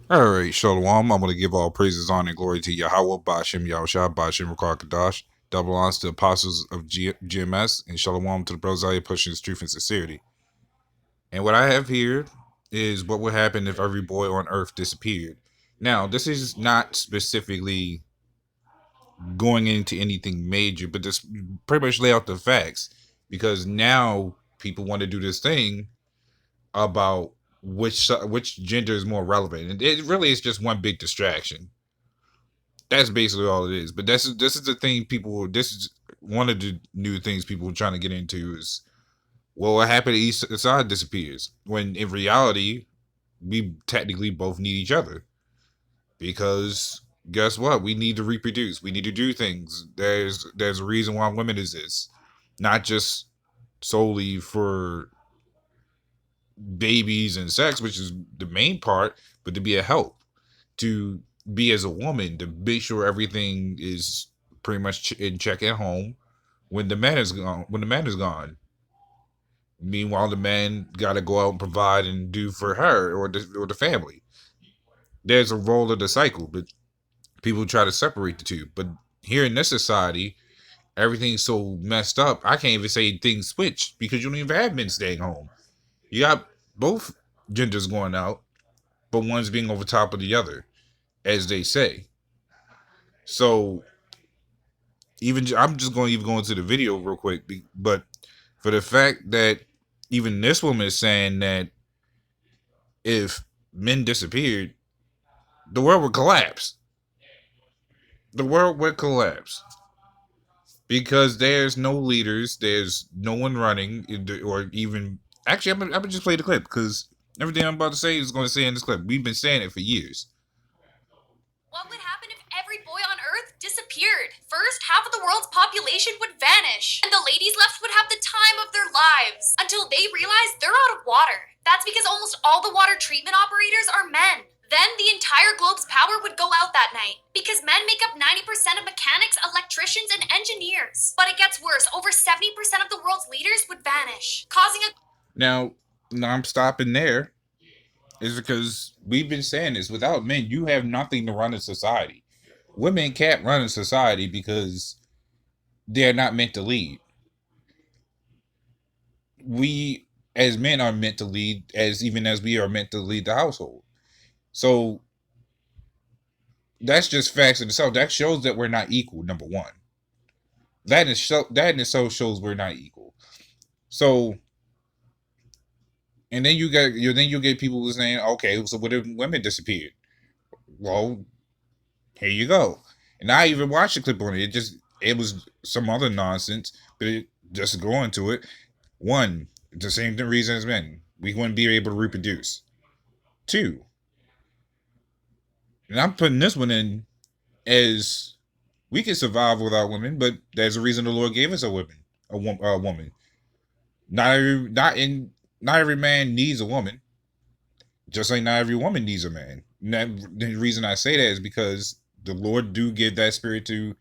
All right, Shalom. I'm going to give all praises, honor, and glory to Yahweh, Bashem, Yahushua, Bashem, Rakar double honors to the apostles of GMS, and Shalom to the bros out here pushing his truth and sincerity. And what I have here is what would happen if every boy on earth disappeared. Now, this is not specifically going into anything major, but this pretty much lay out the facts because now people want to do this thing about which gender is more relevant, and it really is just one big distraction. That's basically all it is. But this is the thing people. This is one of the new things people are trying to get into is, well, what happened to each side disappears when in reality we technically both need each other because guess what? We need to reproduce. We need to do things. There's a reason why women exist, not just solely for babies and sex, which is the main part, but to be a help, to be as a woman, to make sure everything is pretty much in check at home when the man is gone. When the man is gone, meanwhile the man got to go out and provide and do for her or the family. There's a role of the cycle, but people try to separate the two. But here in this society, everything's so messed up. I can't even say things switched because you don't even have men staying home. You got both genders going out, but one's being over top of the other, as they say. So even I'm just going to even go into the video real quick, but for the fact that even this woman is saying that if men disappeared, the world would collapse. The world would collapse because there's no leaders, there's no one running, or even actually, I'm gonna just play the clip because everything I'm about to say is going to say in this clip. We've been saying it for years. What would happen if every boy on Earth disappeared? First, half of the world's population would vanish, and the ladies left would have the time of their lives until they realize they're out of water. That's because almost all the water treatment operators are men. Then the entire globe's power would go out that night because men make up 90% of mechanics, electricians, and engineers. But it gets worse. Over 70% of the world's leaders would vanish, causing a... Now I'm stopping there is because we've been saying this without men, you have nothing to run a society. Women can't run a society because they're not meant to lead. We as men are meant to lead as even as we are meant to lead the household. So that's just facts in itself. That shows that we're not equal, number one. That in itself shows we're not equal. So and then you get people saying, okay, so what if women disappeared? Well, here you go. And I even watched the clip on it. It was some other nonsense, but just to go into it. One, the same reason as men. We wouldn't be able to reproduce. Two, and I'm putting this one in as we can survive without women, but there's a reason the Lord gave us a woman. Not every man needs a woman, just like not every woman needs a man. And the reason I say that is because the Lord do give that spirit to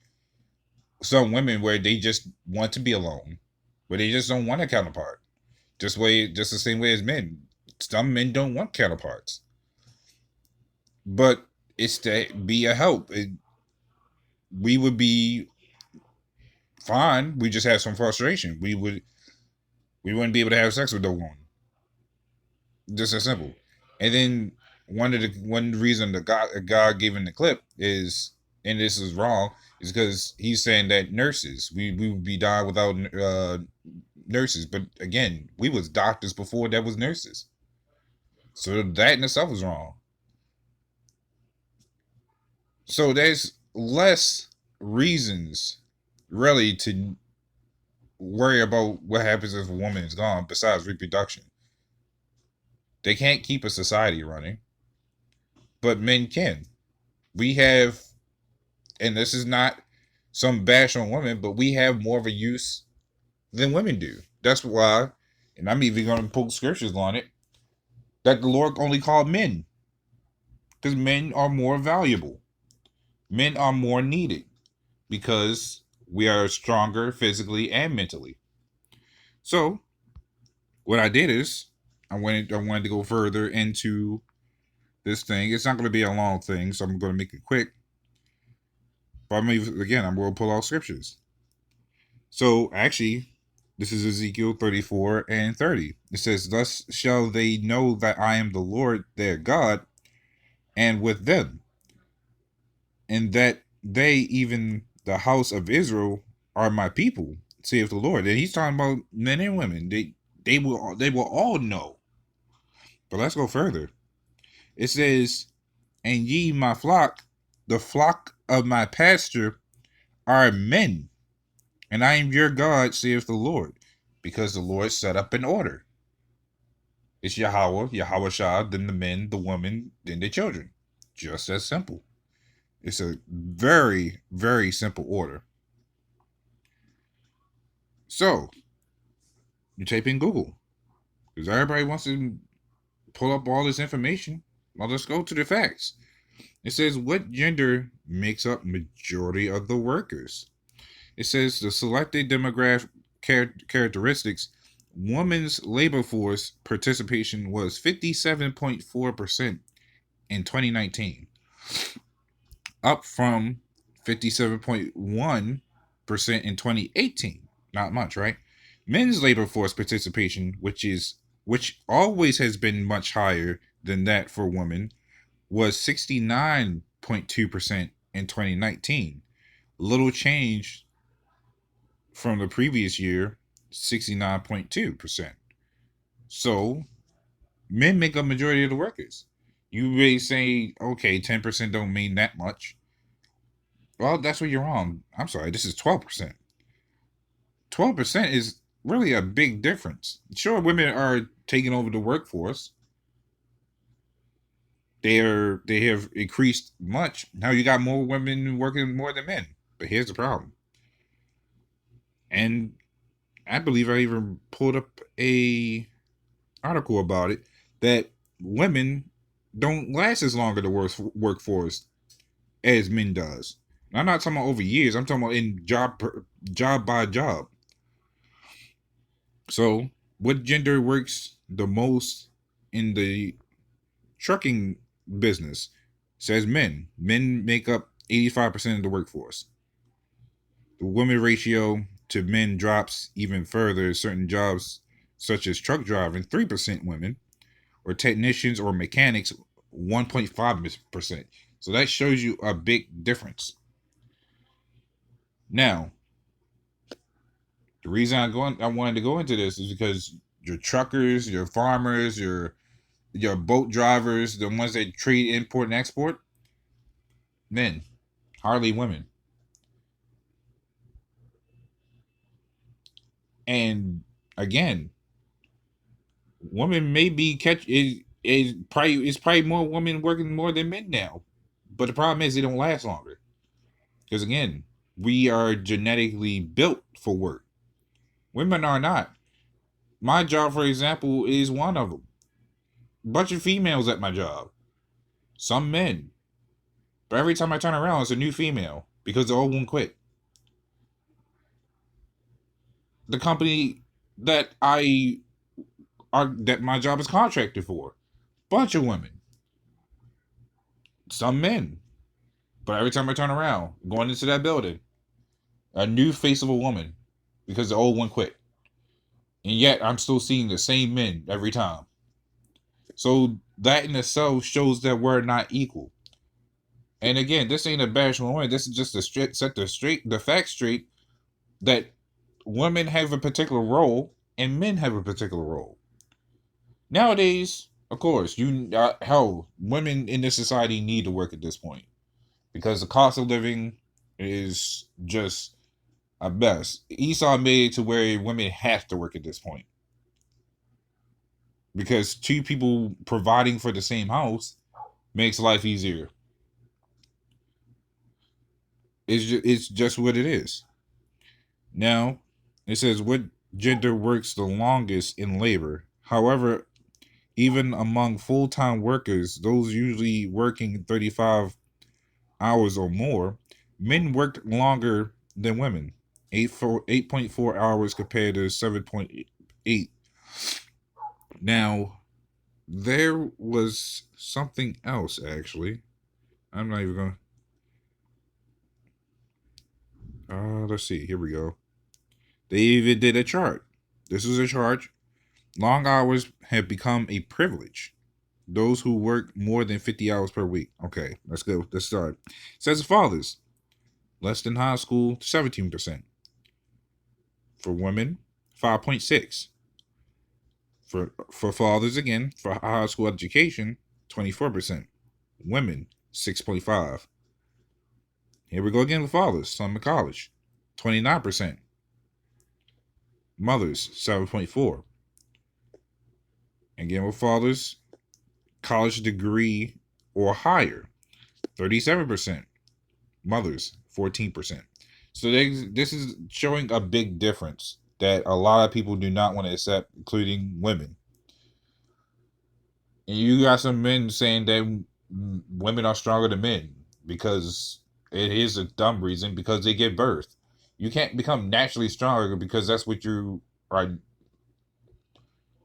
some women where they just want to be alone, where they just don't want a counterpart. Just the same way as men. Some men don't want counterparts, but it's to be a help. We would be fine. We just have some frustration. We wouldn't be able to have sex with no one. Just as simple. And then one reason the God gave in the clip is, and this is wrong, is because he's saying that nurses we would be dying without nurses. But again, we was doctors before that was nurses. So that in itself is wrong. So there's less reasons really to worry about what happens if a woman is gone besides reproduction. They can't keep a society running, but men can. We have, and this is not some bash on women, but we have more of a use than women do. That's why, and I'm even going to pull scriptures on it, that the Lord only called men. Because men are more valuable. Men are more needed because we are stronger physically and mentally. So, what I did is I wanted to go further into this thing. It's not going to be a long thing, so I'm going to make it quick. But I'm going to pull out scriptures. So actually, this is Ezekiel 34 and 30. It says, "Thus shall they know that I am the Lord their God, and with them, and that they, even the house of Israel, are my people, saith the Lord." And he's talking about men and women. They will all know. But let's go further. It says, "And ye my flock, the flock of my pasture, are men, and I am your God, saith the Lord," because the Lord set up an order. It's Yahweh, YAHAWAHSHI'S, then the men, the women, then the children. Just as simple. It's a very, very simple order. So, you type in Google, because everybody wants to pull up all this information. Well, let's go to the facts. It says, what gender makes up majority of the workers? It says the selected demographic characteristics. Women's labor force participation was 57.4% in 2019, up from 57.1% in 2018. Not much, right? Men's labor force participation, which always has been much higher than that for women, was 69.2% in 2019. Little change from the previous year, 69.2%. So men make up majority of the workers. You may say, okay, 10% don't mean that much. Well, that's where you're wrong. I'm sorry, this is 12%. 12% is really a big difference. Sure, women are taking over the workforce. They have increased much. Now you got more women working more than men. But here's the problem. And I believe I even pulled up a article about it, that women don't last as long in the workforce as men does. And I'm not talking about over years. I'm talking about in job by job. So, what gender works the most in the trucking business? Says men. Men make up 85% of the workforce. The women ratio to men drops even further. Certain jobs, such as truck driving, 3% women, or technicians or mechanics, 1.5%. So that shows you a big difference. Now, the reason I wanted to go into this is because your truckers, your farmers, your boat drivers, the ones that trade import and export, men, hardly women. And again, women may be is probably more women working more than men now. But the problem is they don't last longer. Because again, we are genetically built for work. Women are not. My job, for example, is one of them. Bunch of females at my job. Some men. But every time I turn around, it's a new female because the old one quit. The company that that my job is contracted for, bunch of women. Some men. But every time I turn around, going into that building, a new face of a woman because the old one quit. And yet I'm still seeing the same men every time. So that in itself shows that we're not equal. And again, this ain't a bash on women. This is just to set the facts straight that women have a particular role and men have a particular role. Nowadays, of course, women in this society need to work at this point because the cost of living is just a mess. Esau made it to where women have to work at this point because two people providing for the same house makes life easier. It's just what it is. Now, it says what gender works the longest in labor. However, even among full-time workers, those usually working 35 hours or more, men worked longer than women. 8.4 hours compared to 7.8. Now, There was something else actually. I'm not even gonna. Let's see. Here we go. They even did a chart. This is a chart. Long hours have become a privilege. Those who work more than 50 hours per week. Okay, let's go. Let's start. It says fathers, less than high school, 17%. For women, 5.6. For fathers again, for high school education, 24%. Women, 6.5. Here we go again with fathers, some in college, 29%. Mothers, 7.4. Again with fathers, college degree or higher, 37%. Mothers, 14%. So this is showing a big difference that a lot of people do not want to accept, including women. And you got some men saying that women are stronger than men because it is a dumb reason because they give birth. You can't become naturally stronger because that's what you are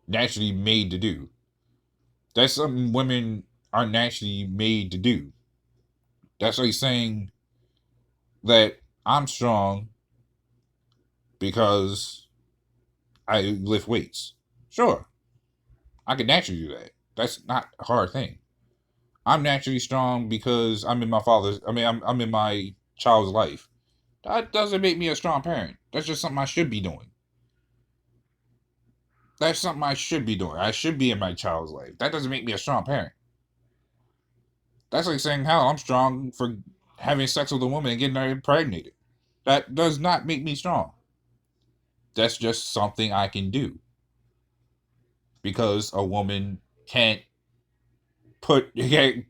naturally made to do. That's something women are naturally made to do. That's like saying that I'm strong because I lift weights. Sure, I can naturally do that. That's not a hard thing. I'm naturally strong because I'm in my father's. I mean, I'm in my child's life. That doesn't make me a strong parent. That's just something I should be doing. That's something I should be doing. I should be in my child's life. That doesn't make me a strong parent. That's like saying, "Hell, I'm strong for having sex with a woman and getting her impregnated." That does not make me strong. That's just something I can do because a woman can't can't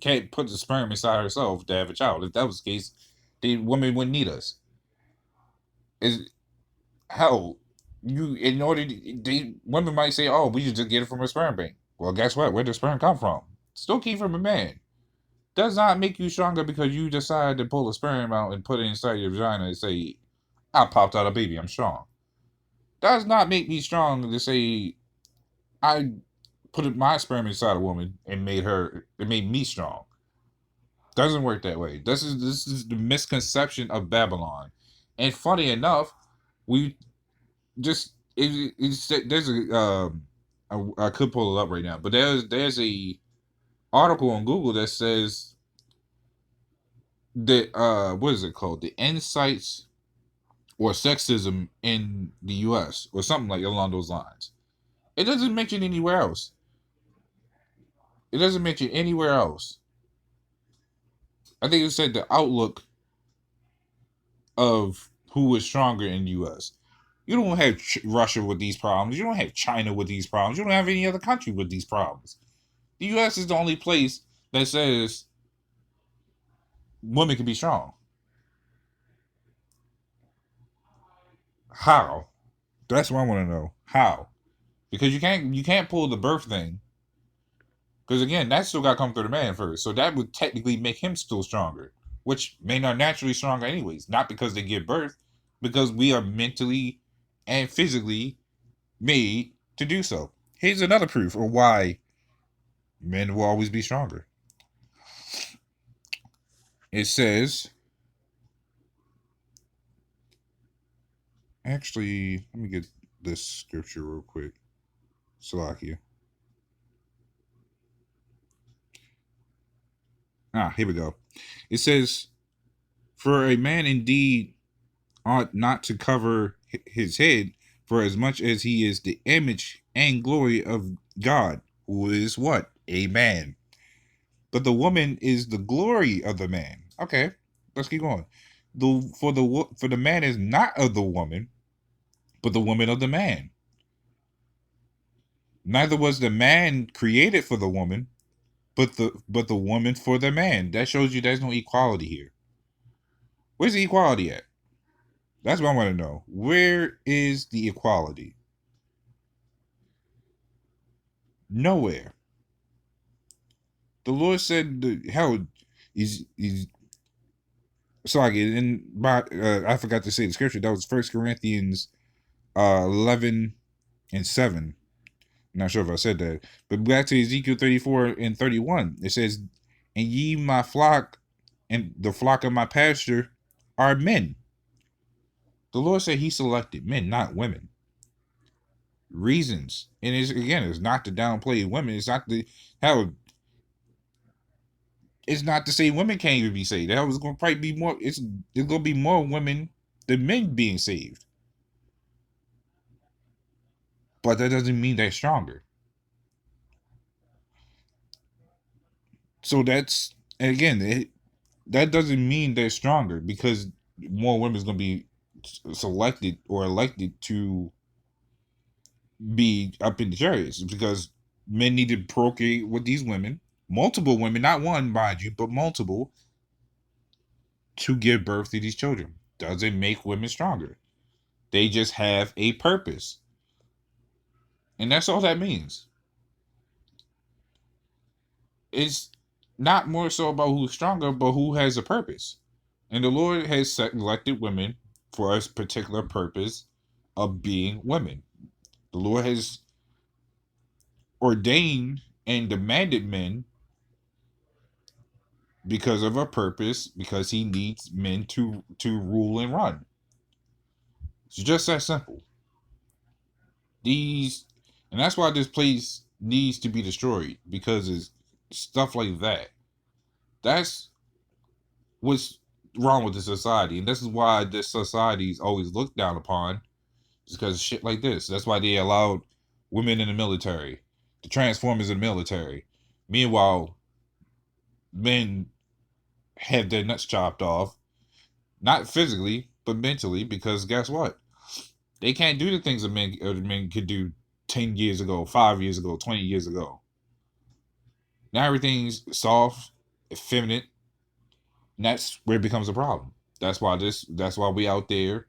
can't put the sperm inside herself to have a child. If that was the case, the woman wouldn't need us. Is hell, you in order the women might say, "Oh, we just get it from a sperm bank." Well, guess what? Where does sperm come from? Still came from a man. Does not make you stronger because you decide to pull a sperm out and put it inside your vagina and say, "I popped out a baby. I'm strong." Does not make me strong to say I put my sperm inside a woman and made her. It made me strong. Doesn't work that way. This is the misconception of Babylon. And funny enough, we just there's I could pull it up right now, but there's a article on Google that says that what is it called? The insights or sexism in the US or something like along those lines. It doesn't mention anywhere else. It doesn't mention anywhere else. I think it said the outlook of who is stronger in the US. You don't have Russia with these problems. You don't have China with these problems. You don't have any other country with these problems. The U.S. is the only place that says women can be strong. How? That's what I want to know. How? Because you can't pull the birth thing. Because again, that still got to come through the man first. So that would technically make him still stronger, which men are naturally stronger anyways. Not because they give birth, because we are mentally and physically made to do so. Here's another proof of why men will always be stronger. It says, actually, let me get this scripture real quick. Salakia. Here we go. It says, "For a man indeed ought not to cover his head, for as much as he is the image and glory of God, who is what? A man. But the woman is the glory of the man." Okay, let's keep going. For the man is not of the woman, but the woman of the man. Neither was the man created for the woman, but the woman for the man. That shows you there's no equality here. Where's the equality at? That's what I want to know. Where is the equality? Nowhere. The Lord said, "Hell, he's sorry." And I forgot to say the scripture. That was 1 Corinthians 11 and 7. Not sure if I said that. But back to Ezekiel 34 and 31, it says, "And ye my flock, and the flock of my pasture are men." The Lord said he selected men, not women. Reasons. And it's not to downplay women. It's not to how it's not to say women can't even be saved. That was gonna probably be more, it's gonna be more women than men being saved. But that doesn't mean they're stronger. So that's, and again, that doesn't mean they're stronger because more women is going to be selected or elected to be up in the chariots because men need to procreate with these women, multiple women, not one, mind you, but multiple, to give birth to these children. Doesn't make women stronger. They just have a purpose. And that's all that means. It's not more so about who's stronger, but who has a purpose. And the Lord has selected women for a particular purpose of being women. The Lord has ordained and demanded men because of a purpose, because he needs men to rule and run. It's just that simple. And that's why this place needs to be destroyed, because it's stuff like that. That's what's wrong with the society, and this is why this society is always looked down upon. It's because of shit like this. That's why they allowed women in the military, the Transformers in the military. Meanwhile, men have their nuts chopped off, not physically, but mentally, because guess what? They can't do the things that men could do 10 years ago, 5 years ago, 20 years ago. Now everything's soft, effeminate, and that's where it becomes a problem. That's why we out there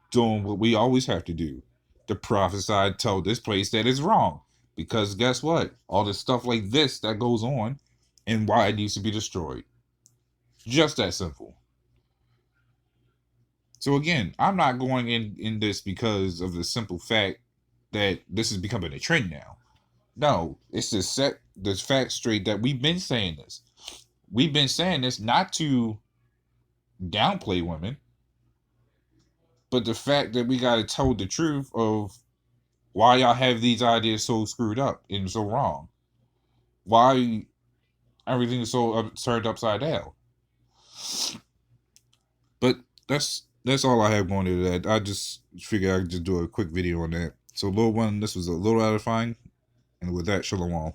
doing what we always have to do. The prophesy, tell this place that it's wrong. Because guess what? All this stuff like this that goes on and why it needs to be destroyed. Just that simple. So again, I'm not going in this because of the simple fact that this is becoming a trend now. No, it's to set this fact straight that we've been saying this. We've been saying this not to downplay women, but the fact that we got to tell the truth of why y'all have these ideas so screwed up and so wrong. Why everything is so turned upside down. But that's all I have going into that. I just figured I'd just do a quick video on that. So, Lord one, this was a little edifying. And with that, shalom.